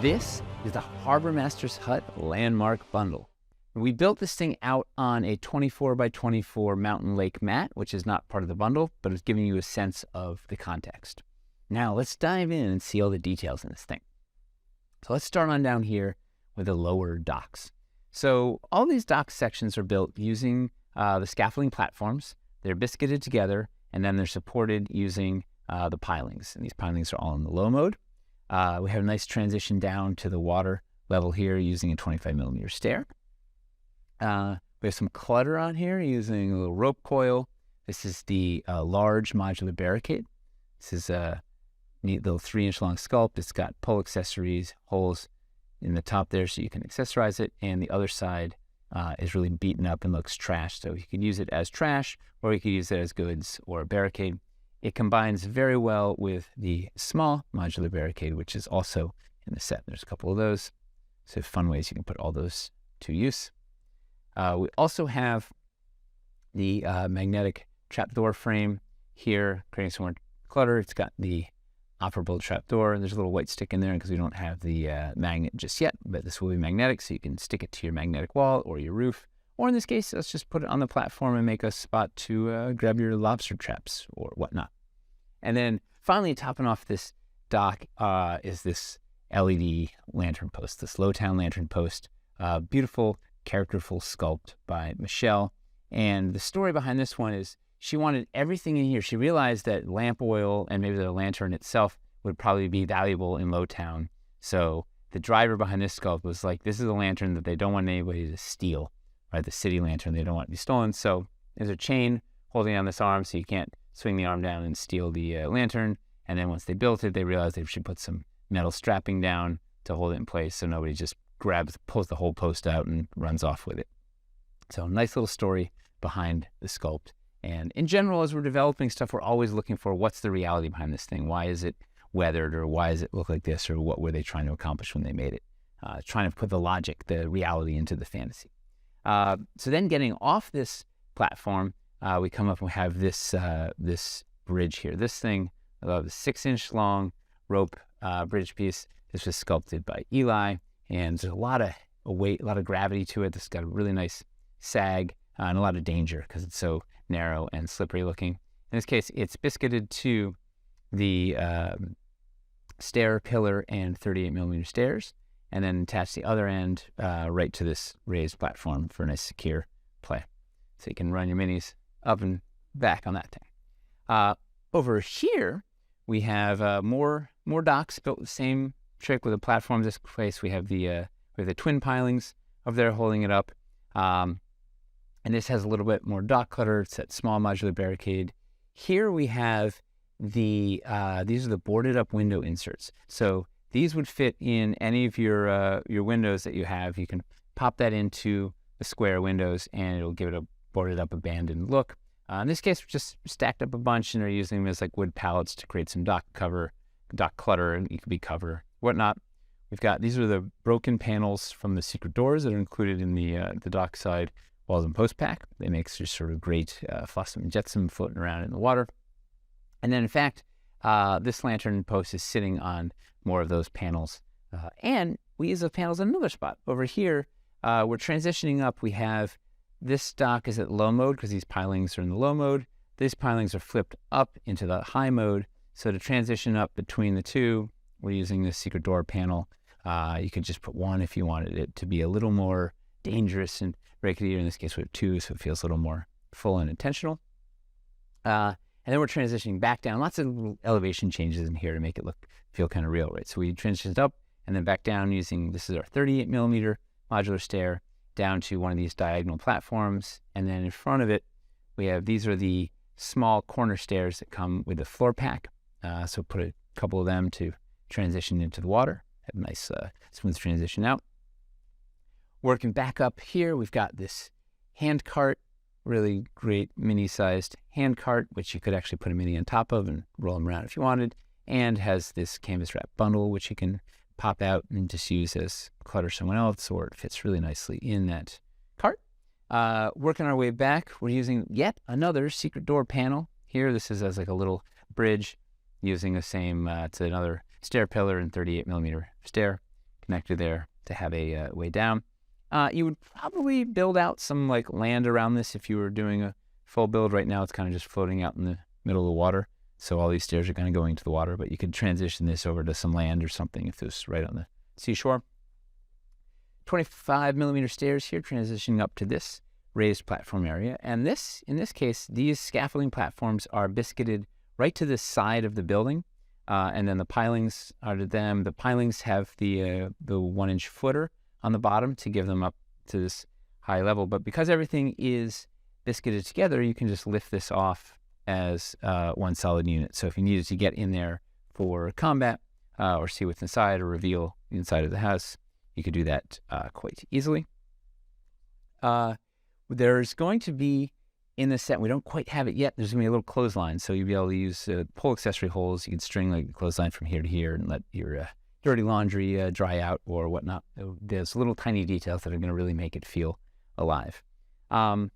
This is the Harbormaster's Hut Landmark Bundle. We built this thing out on a 24 by 24 mountain lake mat, which is not part of the bundle, but it's giving you a sense of the context. Now let's dive in and see all the details in this thing. So let's start on down here with the lower docks. So all these dock sections are built using the scaffolding platforms. They're biscuited together, and then they're supported using the pilings. And these pilings are all in the low mode. We have a nice transition down to the water level here using a 25 millimeter stair. We have some clutter on here using a little rope coil. This is the large modular barricade. This is a neat little 3-inch long sculpt. It's got pull accessories, holes in the top there so you can accessorize it. And the other side is really beaten up and looks trash. So you could use it as trash, or you could use it as goods or a barricade. It combines very well with the small modular barricade, which is also in the set. There's a couple of those. So fun ways you can put all those to use. We also have the magnetic trapdoor frame here, creating some more clutter. It's got the operable trapdoor. There's a little white stick in there because we don't have the magnet just yet, but this will be magnetic, so you can stick it to your magnetic wall or your roof. Or in this case, let's just put it on the platform and make a spot to grab your lobster traps or whatnot. And then finally, topping off this dock is this LED lantern post, this Lowtown lantern post. Beautiful, characterful sculpt by Michelle. And the story behind this one is she wanted everything in here. She realized that lamp oil and maybe the lantern itself would probably be valuable in Lowtown. So the driver behind this sculpt was like, this is a lantern that they don't want anybody to steal, right? The city lantern, they don't want it to be stolen. So there's a chain holding on this arm so you can't swing the arm down and steal the lantern. And then once they built it, they realized they should put some metal strapping down to hold it in place so nobody just pulls the whole post out and runs off with it. So nice little story behind the sculpt. And in general, as we're developing stuff, we're always looking for what's the reality behind this thing. Why is it weathered, or why does it look like this, or what were they trying to accomplish when they made it? Trying to put the logic, the reality into the fantasy. So then getting off this platform, we come up and we have this this bridge here. This thing, the 6-inch long rope bridge piece. This was sculpted by Eli, and there's a lot of weight, a lot of gravity to it. This has got a really nice sag and a lot of danger because it's so narrow and slippery looking. In this case, it's biscuited to the stair pillar and 38 millimeter stairs, and then attach the other end right to this raised platform for a nice secure play. So you can run your minis up and back on that thing. Over here, we have more docks built with the same trick with a platform. This place we have the twin pilings over there holding it up. And this has a little bit more dock clutter. It's that small modular barricade. Here we have these are the boarded up window inserts. So these would fit in any of your windows that you have. You can pop that into the square windows and it'll give it a boarded up abandoned look. In this case, we just stacked up a bunch and are using them as like wood pallets to create some dock clutter, and it could be cover, whatnot. We've got, these are the broken panels from the secret doors that are included in the dock side walls and post pack. They make just sort of great flotsam and jetsam floating around in the water. And then in fact, this lantern post is sitting on more of those panels. And we use those panels in another spot. Over here, we're transitioning up. We have this dock is at low mode because these pilings are in the low mode. These pilings are flipped up into the high mode. So to transition up between the two, we're using this secret door panel. You could just put one if you wanted it to be a little more dangerous and rickety. In this case, we have two, so it feels a little more full and intentional. And then we're transitioning back down. Lots of little elevation changes in here to make it feel kind of real, right? So we transitioned up and then back down using, this is our 38 millimeter modular stair down to one of these diagonal platforms. And then in front of it, we have, these are the small corner stairs that come with the floor pack. So put a couple of them to transition into the water. Have a nice smooth transition out. Working back up here, we've got this hand cart, really great mini-sized hand cart, which you could actually put a mini on top of and roll them around if you wanted, and has this canvas wrap bundle, which you can pop out and just use as clutter someone else, or it fits really nicely in that cart. Working our way back, we're using yet another secret door panel. Here, this is as like a little bridge using the same, it's another stair pillar and 38 millimeter stair. connected there to have a way down. You would probably build out some like land around this if you were doing a full build. Right now it's kind of just floating out in the middle of the water, so all these stairs are kind of going to the water, but you could transition this over to some land or something if it was right on the seashore. 25 millimeter stairs here, transitioning up to this raised platform area. And this, in this case, these scaffolding platforms are biscuited right to the side of the building. And then the pilings are to them. The pilings have the 1-inch footer on the bottom to give them up to this high level. But because everything is biscuited together, you can just lift this off as one solid unit. So if you needed to get in there for combat or see what's inside or reveal the inside of the house, you could do that quite easily. There's going to be, in the set, we don't quite have it yet, there's going to be a little clothesline. So you'll be able to use pull accessory holes. You can string like a clothesline from here to here and let your dirty laundry dry out or whatnot. There's little tiny details that are going to really make it feel alive. On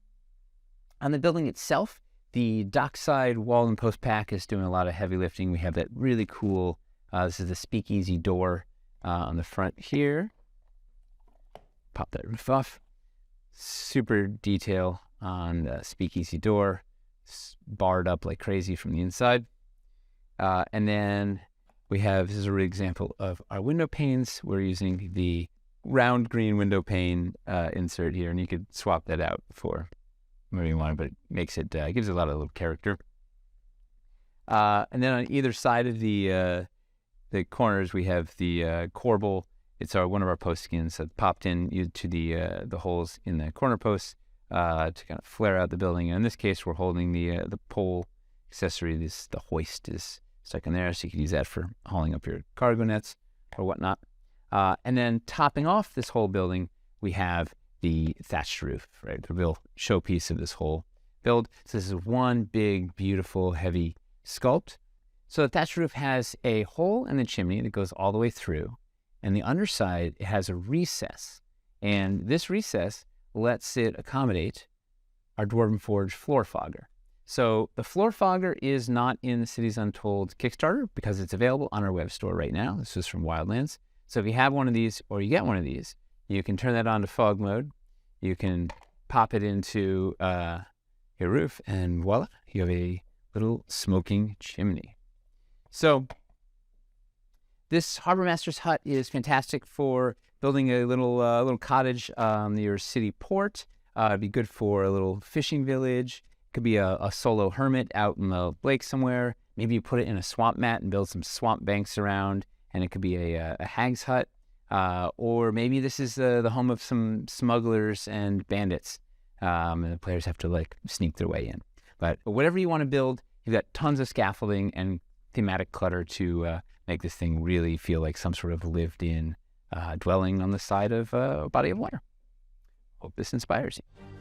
the building itself, the dockside wall and post pack is doing a lot of heavy lifting. We have that really cool, this is the speakeasy door on the front here. Pop that roof off. Super detail on the speakeasy door. It's barred up like crazy from the inside. And then we have, this is a real example of our window panes. We're using the round green window pane insert here, and you could swap that out for whatever you want, but it makes it, gives it a lot of little character. And then on either side of the corners, we have the corbel. It's one of our post skins that popped in to the holes in the corner posts to kind of flare out the building. And in this case, we're holding the pole accessory. The hoist is stuck in there, so you can use that for hauling up your cargo nets or whatnot. And then topping off this whole building, we have the thatched roof, right? The real showpiece of this whole build. So this is one big, beautiful, heavy sculpt. So the thatched roof has a hole in the chimney that goes all the way through. And the underside, it has a recess. And this recess lets it accommodate our Dwarven Forge floor fogger. So the floor fogger is not in the Cities Untold Kickstarter because it's available on our web store right now. This is from Wildlands. So if you have one of these or you get one of these, you can turn that on to fog mode. You can pop it into your roof and voila, you have a little smoking chimney. So this Harbormaster's hut is fantastic for building a little cottage on your city port. It'd be good for a little fishing village. It could be a solo hermit out in the lake somewhere. Maybe you put it in a swamp mat and build some swamp banks around, and it could be a hag's hut. Or maybe this is the home of some smugglers and bandits, and the players have to like sneak their way in. But whatever you want to build, you've got tons of scaffolding and thematic clutter to make this thing really feel like some sort of lived-in dwelling on the side of a body of water. Hope this inspires you.